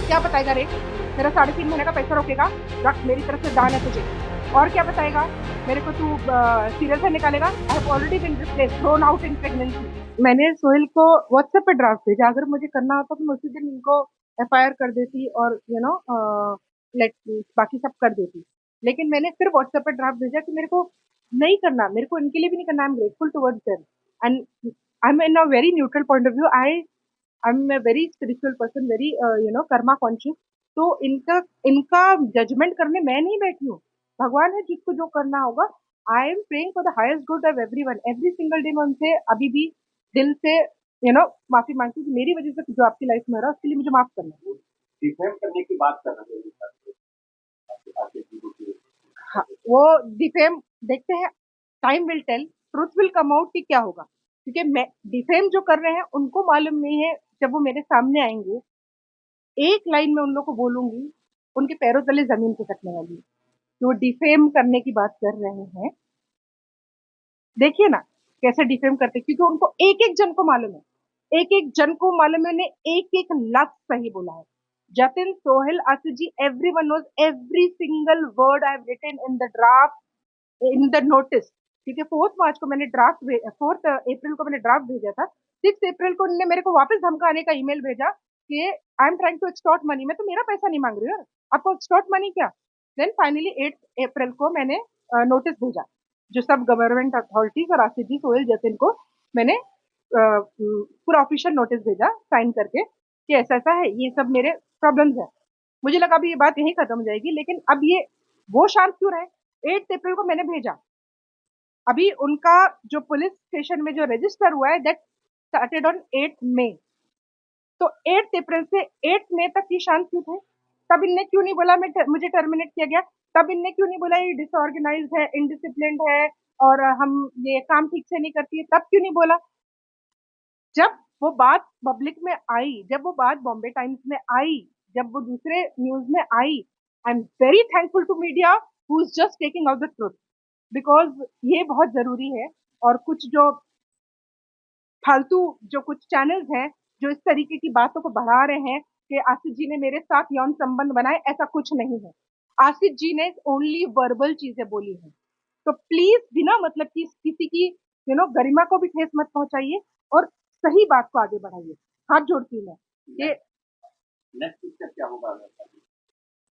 क्या बताएगा रेट? मेरा 3.5 महीने का पैसा रोकेगा? रख, मेरी तरफ से दान है तुझे। और क्या बताएगा? मेरे को तू सीरियल से निकालेगा? I have already been replaced, thrown out in pregnancy. मैंने सोहेल को व्हाट्सएप पे ड्राफ्ट भेजा, अगर मुझे करना होता तो मैं उसी दिन इनको एफआईआर कर देती और लेट बाकी सब कर देती। लेकिन मैंने फिर व्हाट्सएप पे ड्राफ्ट भेजा कि मेरे को नहीं करना, मेरे को इनके लिए भी नहीं करना। I am grateful towards them and I am in a very neutral point of view. I am a very spiritual person, very Karma conscious. तो इनका इनका जजमेंट करने मैं नहीं बैठी हूँ। भगवान है जिसको जो करना होगा। I am praying for the highest good of everyone. Every single day मैं उनसे अभी भी दिल से माफी मांगती हूँ कि मेरी वजह से जो आपकी लाइफ में हो रहा है उसके लिए मुझे माफ करना। डिफेम करने की बात कर रहे हैं आसिफ जी को। हाँ, वो डिफेम देखते हैं, time will tell, truth will come out कि क्या होगा। क्योंकि मैं डिफेम जो कर रहे हैं उनको मालूम नहीं है, जब वो मेरे सामने आएंगे एक लाइन में उन लोग को बोलूंगी, उनके पैरों तले जमीन खिसकने वाली है कि वो डिफेम करने की बात कर रहे हैं। देखिए ना कैसे डिफेम करते, क्योंकि उनको एक एक जन को मालूम है, एक एक जन को मालूम है, उन्हें एक एक लफ्ज सही बोला है। Jatin, Sohail, Asif ji, everyone knows every single word I have written in the draft, in the notice. क्योंकि 4 मार्च को मैंने ड्राफ्ट, 4 अप्रैल को मैंने ड्राफ्ट भेजा था। 6 अप्रैल को उन्होंने मेरे को वापस धमकाने का ईमेल भेजा कि I am trying to extort money. मैं तो मेरा पैसा नहीं मांग रही हूँ, आपको एक्सटॉर्ट मनी क्या? देन फाइनली 8 अप्रैल को मैंने नोटिस भेजा, जो सब गवर्नमेंट अथॉरिटीज और आसिफ जी, सोहेल, जतिन को मैंने पूरा ऑफिशियल नोटिस भेजा साइन करके कि ऐसा ऐसा है, ये सब मेरे प्रॉब्लम्स है। मुझे लगा अभी ये बात यहीं खत्म हो जाएगी, लेकिन अब ये वो शांत क्यों रहे? 8 अप्रैल को मैंने भेजा। अभी उनका जो पुलिस स्टेशन में जो रजिस्टर हुआ है दैट स्टार्टेड ऑन 8 मई। तो 8 अप्रैल से 8 मई तक ये शांत क्यों थे? तब इनने क्यों नहीं बोला मुझे टर्मिनेट किया गया? तब इनने क्यों नहीं बोला ये डिसऑर्गेनाइज है, इनडिसिप्लिन है और हम ये काम ठीक से नहीं करती है? तब क्यों नहीं बोला? जब वो बात पब्लिक में आई, जब वो बात बॉम्बे टाइम्स में आई, जब वो दूसरे न्यूज में आई, I am very thankful to media who is just taking out the truth, because ये बहुत जरूरी है। और कुछ जो फालतू जो कुछ चैनल्स हैं जो इस तरीके की बातों को बढ़ा रहे हैं कि आसिफ जी ने मेरे साथ यौन संबंध बनाए, ऐसा कुछ नहीं है। आसिफ जी ने ओनली वर्बल चीजें बोली हैं। तो प्लीज बिना मतलब की किसी की गरिमा को भी ठेस मत पहुंचाइए और सही बात को आगे बढ़ाइए। हाथ जोड़ती मैं ये। नेक्स्ट स्टेप क्या होगा?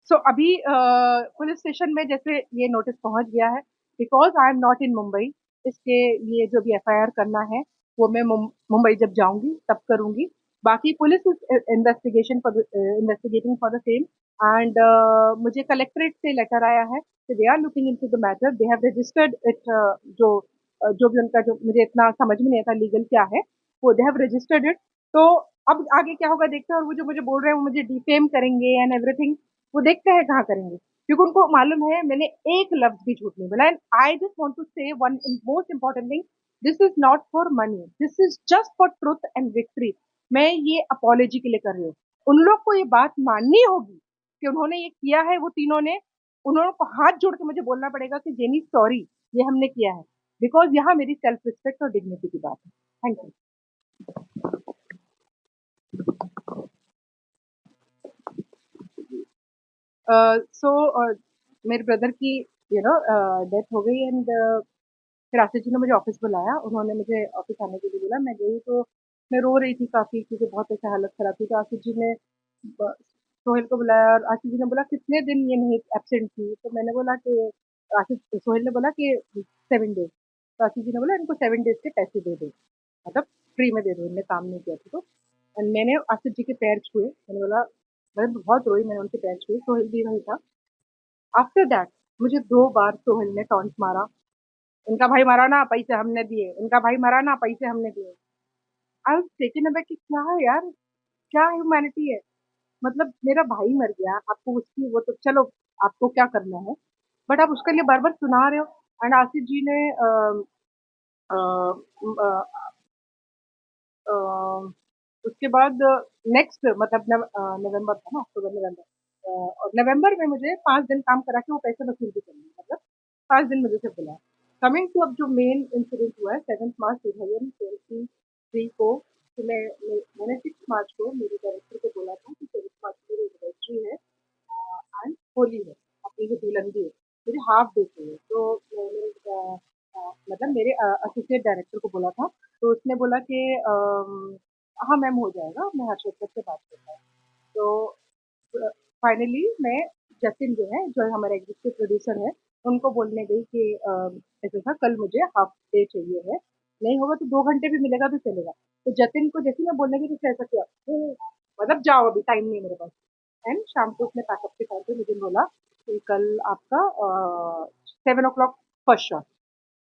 सो अभी पुलिस स्टेशन में जैसे ये नोटिस पहुंच गया है, because I am not in Mumbai, इसके लिए जो भी एफआईआर करना है वो मैं मुंबई जब जाऊंगी तब करूंगी। बाकी police is investigating for the same and मुझे कलेक्ट्रेट से लेटर आया है कि they are looking into the matter, they have registered it. जो जो भी उनका, जो मुझे इतना समझ में नहीं आता लीगल क्या है, वो दे हैव रजिस्टर्ड इट। तो अब आगे क्या होगा देखते हैं। और वो जो मुझे बोल रहे हैं वो मुझे डिफेम करेंगे एंड एवरीथिंग, वो देखते हैं कहाँ करेंगे, क्योंकि उनको मालूम है मैंने एक लफ्ज भी झूठ नहीं बोला। And I just want to say one most important thing, this is not for money, this is just for truth and victory. मैं ये अपॉलोजी के लिए कर रही हूँ। उन लोग को ये बात माननी होगी कि उन्होंने ये किया है। वो तीनों ने, उन्होंने को हाथ जोड़ के मुझे बोलना पड़ेगा कि जेनी सॉरी, ये हमने किया है, बिकॉज यहाँ मेरी सेल्फ रिस्पेक्ट और डिग्निटी की बात है। Thank you. सो मेरे ब्रदर की डेथ हो गई एंड फिर आशीष जी ने मुझे ऑफिस बुलाया, उन्होंने मुझे ऑफिस आने के लिए बोला। मैं गई तो मैं रो रही थी काफी, क्योंकि बहुत ऐसा हालत खराब थी। तो आशीष जी ने सोहेल को बुलाया और आशीष जी ने बोला कितने दिन ये नहीं एबसेंट थी? तो मैंने बोला कि आशीष सोहेल ने बोला कि 7 डेज। तो आशीष जी ने बोला इनको 7 डेज के पैसे दे दो, मतलब फ्री में दे दो, इनने काम नहीं किया था। तो एंड मैंने आशीष जी के पैर छुए, मैंने बोला, मैं बहुत रोई, मैंने उनके पैर छुए। सोहेल भी वही था। आफ्टर दैट मुझे 2 बार सोहेल ने टॉन्ट मारा, इनका भाई मरा ना, पैसे हमने दिए, इनका भाई मरा ना, पैसे हमने दिए। आई वाज टेकन अबैक कि क्या है यार, क्या ह्यूमैनिटी है? मतलब मेरा भाई मर गया, आपको उसकी वो तो चलो, आपको क्या करना है, बट आप उसके लिए बार बार सुना रहे हो। एंड आसिफ जी ने अ, अ, अ, उसके बाद नेक्स्ट मतलब नवंबर था ना, अक्टूबर नवंबर, और नवंबर में मुझे 5 दिन काम करा के वो पैसे वसूल भी करने, मतलब 5 दिन मुझे सिर्फ बुलाया। कमिंग टू अब जो मेन इंसिडेंट हुआ है 7 मार्च 2023 को, तो मैंने 6 मार्च को मेरे डायरेक्टर को बोला था कि 7 मार्च को होली है, अपनी जो दुल्हन है, मुझे हाफ डे चाहिए। तो मैंने मतलब मेरे एसोसिएट डायरेक्टर को बोला था, तो उसने बोला कि हाँ मैम हो जाएगा, मैं हर्षद सर से बात करता हूँ। तो फाइनली मैं जतिन जो है, जो हमारा एग्जीक्यूटिव प्रोड्यूसर है, उनको बोलने गई कि ऐसा था कल मुझे हाफ डे चाहिए है, नहीं होगा तो 2 घंटे भी मिलेगा तो चलेगा। तो जतिन को जैसे मैं बोलने गई तो उसने ऐसा किया, मतलब जाओ अभी टाइम नहीं है मेरे पास। एंड शाम को उसने पैकअप के टाइम पे मुझे बोला कि कल आपका 7 o'clock फर्स्ट शॉट,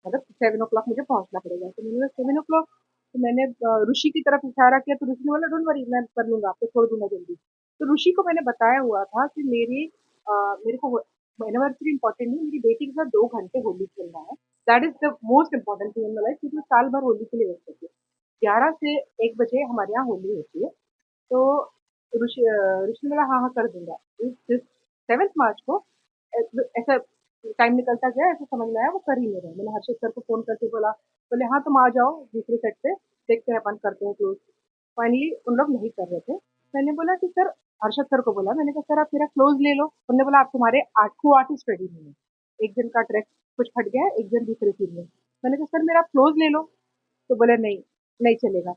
मतलब 7 o'clock मुझे पहुंचना पड़ेगा। तो मैंने बोला 7 o'clock, तो मैंने ऋषि की तरफ इशारा किया, तो ऋषि ने बोला डोंट वरी, मैं कर लूंगा, आपको छोड़ दूंगा जल्दी। तो ऋषि को मैंने बताया हुआ था कि मेरे को एनिवर्सरी इंपॉर्टेंट नहीं, मेरी बेटी के साथ 2 घंटे होली खेलना है। That is the most important thing in my life, क्योंकि मैं साल भर होली के लिए वेट करती हूँ। 11 से 1 बजे हमारे यहाँ होली होती है। तो ऋषि ने बोला हाँ हाँ कर दूंगा। इस 7th मार्च को ऐसा टाइम निकलता गया, ऐसा समझ में आया वो कर ही नहीं रहे। मैंने हर्षद सर को फोन करके बोला, बोले हाँ तुम आ जाओ दूसरे सेट पे, देखते हैं अपन करते हैं क्लोज। फाइनली उन लोग नहीं कर रहे थे। मैंने बोला कि सर, हर्षद सर को बोला, मैंने कहा सर आप मेरा क्लोज ले लो। उन्होंने बोला आप तुम्हारे 8 को आर्टिस्ट रेडी नहीं है, एक जन का ट्रैक कुछ फट गया है, एक जन दूसरे सीन में। मैंने कहा सर मेरा क्लोज ले लो। तो बोले नहीं, नहीं चलेगा,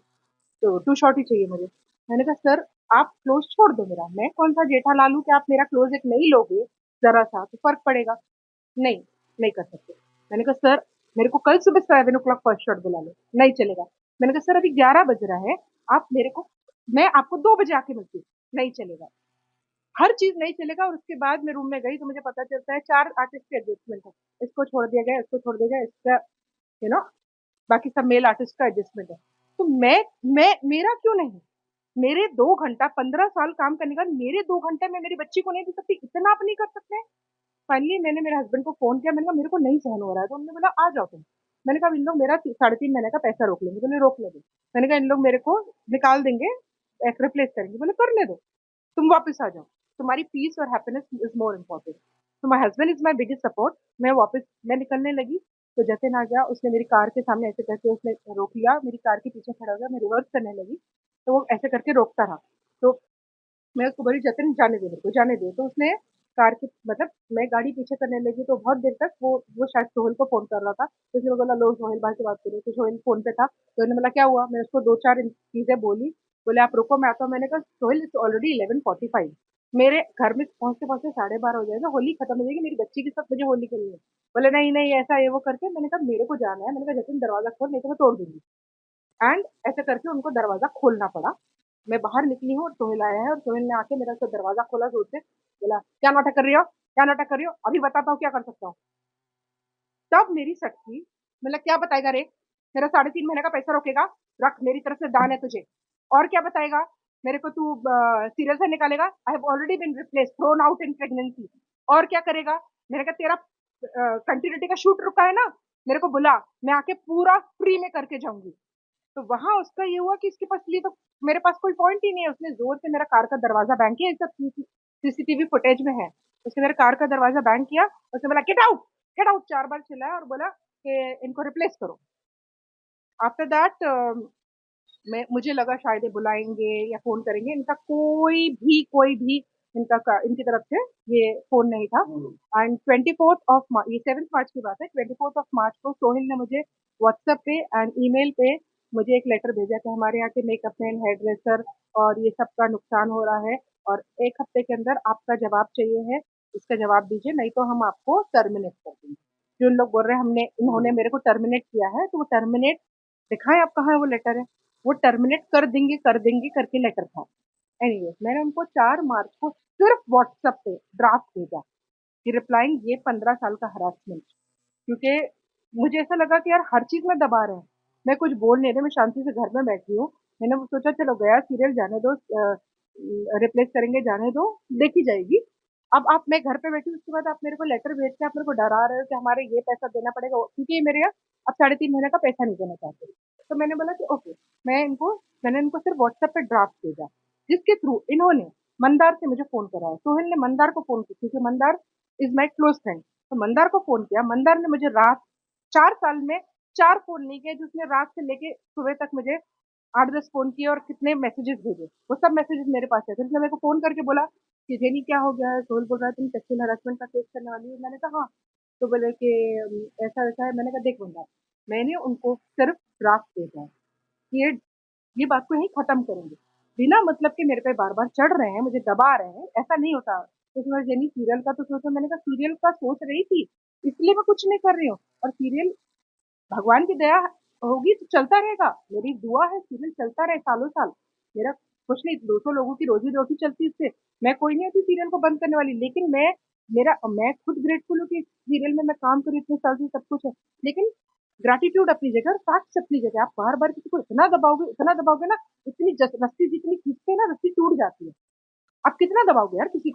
तो 2 शॉट ही चाहिए मुझे। मैंने कहा सर आप क्लोज छोड़ दो मेरा, मैं कौन सा जेठालाल हूँ कि आप मेरा क्लोज एक नहीं लोगे, जरा सा तो फर्क पड़ेगा। नहीं, नहीं कर सकते। मैंने कहा सर मेरे को कल सुबह 7 o'clock फर्स्ट शॉट बुला लो, नहीं चलेगा। मैंने कहा सर अभी 11 बज रहा है, आप मेरे को, मैं आपको 2 बजे आके मिलती हूँ, नहीं चलेगा। हर चीज नहीं चलेगा। और उसके बाद मैं रूम में गई तो मुझे पता चलता है 4 आर्टिस्ट के एडजस्टमेंट है, इसको छोड़ दिया गया, इसको छोड़ दिया गया, इसका यू नो बाकी सब मेल आर्टिस्ट का एडजस्टमेंट है। तो मैं मेरा क्यों नहीं, मेरे 2 घंटा 15 साल काम करने का, मेरे 2 घंटे में मेरी बच्ची को नहीं दे सकती, इतना आप नहीं कर सकते? फाइनली मैंने मेरे हस्बैंड को फोन किया, मैंने कहा मेरे को नहीं सहन हो रहा है। तो उन्होंने बोला आ जाओ तुम। मैंने कहा इन लोग मेरा 3.5 महीने का पैसा रोक लेंगे, बोले रोक ले दो। मैंने कहा इन लोग मेरे को निकाल देंगे, रिप्लेस करेंगे, बोले करने दो, तुम वापस आ जाओ, तुम्हारी पीस और हैप्पीनेस इज मोर इम्पोर्टेंट। तो my husband is my biggest support. मैं वापस मैं निकलने लगी, तो जतिन आ गया, उसने मेरी कार के सामने ऐसे करके उसने रोक लिया, मेरी कार के पीछे खड़ा हो गया, मैं रिवर्स करने लगी, तो वो ऐसे करके रोकता रहा। तो मैं उसको बोली जतिन जाने दे, मेरे को जाने दे। तो उसने कार की मतलब मैं गाड़ी पीछे करने लगी, तो बहुत देर तक वो शायद सोहेल को फोन कर रहा था, तो उसने बोला लो सोहेल भाई से बात करो। तो सोहेल फोन पे था, तो उन्होंने बोला क्या हुआ, मैंने उसको 2-4 चीजें बोली। बोले आप रुको मैं आता हूँ। मैंने कहा सोहेल इट्स ऑलरेडी 11:45, मेरे घर में पहुंचते पहुंचते 12:30 हो जाएगा, होली खत्म हो जाएगी, मेरी बच्ची के साथ मुझे होली खेलनी है। बोले नहीं नहीं ऐसा ये वो करके। मैंने कहा मेरे को जाना है। मैंने कहा जतिन दरवाजा खोल, नहीं तो मैं तोड़ दूंगी। एंड ऐसे करके उनको दरवाजा खोलना पड़ा। मैं बाहर निकली हूँ और सोहेल आया है, और सोहेल ने आके मेरा तो दरवाजा खोला जोर से, बोला क्या नाटक कर रही हो, क्या नाटक कर रही हो, अभी बताता हूँ क्या कर सकता हूँ। तब मेरी सट थी, मतलब क्या बताएगा रे, मेरा 3.5 महीने का पैसा रोकेगा, रख, मेरी तरफ से दान है तुझे। और क्या बताएगा, मेरे को तू सीरियल से निकालेगा, I have already been replace thrown out in pregnancy. और क्या करेगा, मैंने कहा तेरा कंटिन्यूटी का शूट रुका है ना, मेरे को बुला, मैं आके पूरा फ्री में करके जाऊंगी। तो वहां उसका ये हुआ कि इसके पास लिए तो मेरे पास कोई पॉइंट ही नहीं है। उसने जोर से मेरा कार का दरवाजा बैंग किया, सब सीसीटीवी फुटेज में है। उसने मेरे कार का दरवाजा बैंग किया, उसने बोला गेट आउट, गेट आउट 4 बार चिल्लाया और बोला कि इनको रिप्लेस करो। आफ्टर दैट मैं मुझे लगा शायद ये बुलाएंगे या फोन करेंगे, इनका कोई भी इनकी तरफ से ये फोन नहीं था। एंड 24th ऑफ ये 7th मार्च की बात है, 24th ऑफ मार्च को सोहेल ने मुझे व्हाट्सएप पे एंड ईमेल पे मुझे एक लेटर भेजा कि हमारे यहाँ के मेकअप मैन, हेयर ड्रेसर और ये सब का नुकसान हो रहा है, और 1 हफ्ते के अंदर आपका जवाब चाहिए है, इसका जवाब दीजिए नहीं तो हम आपको टर्मिनेट कर देंगे। जो लोग बोल रहे हैं हमने इन्होंने मेरे को टर्मिनेट किया है, तो वो टर्मिनेट दिखाएं आप कहाँ है वो लेटर है, वो टर्मिनेट कर देंगे करके लेटर था। एनीवेज मैंने उनको 4 मार्च को सिर्फ व्हाट्सएप पे ड्राफ्ट भेजा कि रिप्लाइंग ये 15 साल का हरासमेंट, क्योंकि मुझे ऐसा लगा कि यार हर चीज में दबा रहे हैं, मैं कुछ बोल नहीं रही, मैं शांति से घर में बैठी हूँ। मैंने वो सोचा चलो गया सीरियल, जाने दो, रिप्लेस करेंगे जाने दो, देखी जाएगी। अब आप मैं घर पे बैठी हूँ, उसके बाद आप मेरे को लेटर भेज के आप मेरे को डरा रहे हो कि हमारे ये पैसा देना पड़ेगा, क्योंकि ये मेरे यहाँ अब 3.5 महीने का पैसा नहीं देना चाहते। तो मैंने बोला कि ओके, मैंने इनको सिर्फ व्हाट्सएप पे ड्राफ्ट भेजा, जिसके थ्रू इन्होंने मंदार से मुझे फोन कराया। सोहेल ने मंदार को फोन किया, क्योंकि Mandar is my close friend. तो मंदार को फोन किया, मंदार ने मुझे रात 4 साल में 4 फोन नहीं किए, जिसने रात से लेके सुबह तक मुझे 8-10 फोन किए और कितने मैसेजेस भेजे, वो सब मैसेजेस मेरे पास है। फिर उसने मेरे को फोन करके बोला कि जेनी क्या हो गया है? सोहेल बोल रहा है तुम सेक्सुअल हैरेसमेंट का केस करने वाली हो। मैंने कहा हाँ। तो बोले कि ऐसा-वैसा है। मैंने कहा देख बंदा, मैंने उनको सिर्फ ड्राफ्ट भेजा है। ये बात को यहीं खत्म करेंगे। बिना मतलब के मेरे पे बार-बार चढ़ रहे हैं, मुझे दबा रहे हैं, ऐसा नहीं होता। तो उसने बोला जेनी सीरियल का तो सोचो। मैंने कहा सीरियल का सोच रही थी, इसलिए मैं कुछ नहीं कर रही हूँ। और सीरियल भगवान की दया होगी तो चलता रहेगा। मेरी दुआ है सीरियल चलता रहे सालों-साल। मेरा कुछ नहीं 200 लोगों की रोज़ी-रोटी चलती है इससे। मैं कोई नहीं ऐसी सीरियल को बंद करने वाली। लेकिन मैं खुद ग्रेटफुल हूँ कि सीरियल में मैं काम करी इतने साल से सब कुछ है। लेकिन ग्रैटिट्यूड अपनी जगह और फैक्ट्स अपनी जगह। आप बार-बार किसी को इतना दबाओगे ना, इतनी रस्सी जितनी खींचते हैं ना रस्सी टूट जाती है। आप कितना दबाओगे यार किसी को?